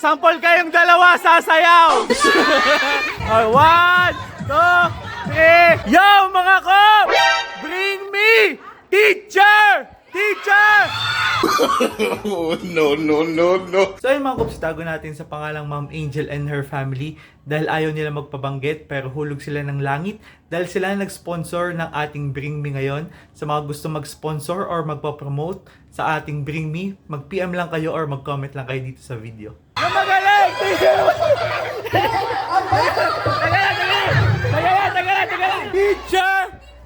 Sample kayong dalawa, sasayaw! Okay, 1, 2, 3. Yo, mga kop! Bring me! Teacher! Teacher! No. So ayun mga kops, tago natin sa pangalang Ma'am Angel and her family dahil ayaw nila magpabanggit pero hulog sila ng langit dahil sila nag-sponsor ng ating Bring Me ngayon. Sa mga gusto mag-sponsor or magpa-promote sa ating Bring Me, mag-PM lang kayo or mag-comment lang kayo dito sa video. Na magaling! Tagalan! Teacher!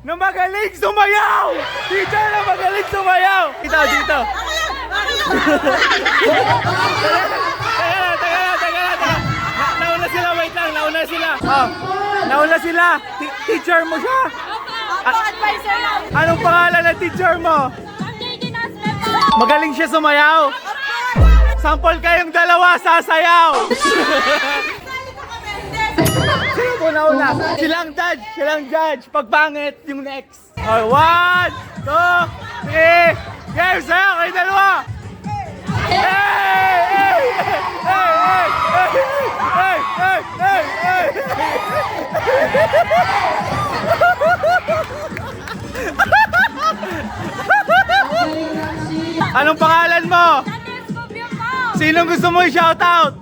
Na magaling sumayaw! Teacher na magaling sumayaw! Dito! Tagalan. Nauna sila, wait lang, nauna sila. Nauna sila. Teacher mo siya. Ako, advisor lang. Anong pangalan ng teacher mo? Magaling siya sumayaw. Sample kayong dalawa, sasayaw. Sino po nauna? Silang judge. Pag pangit, yung next. Okay, 1, 2, 3. Game, sayo kayo dalawa. Anong pangalan mo? Sinong gusto mo i-shoutout?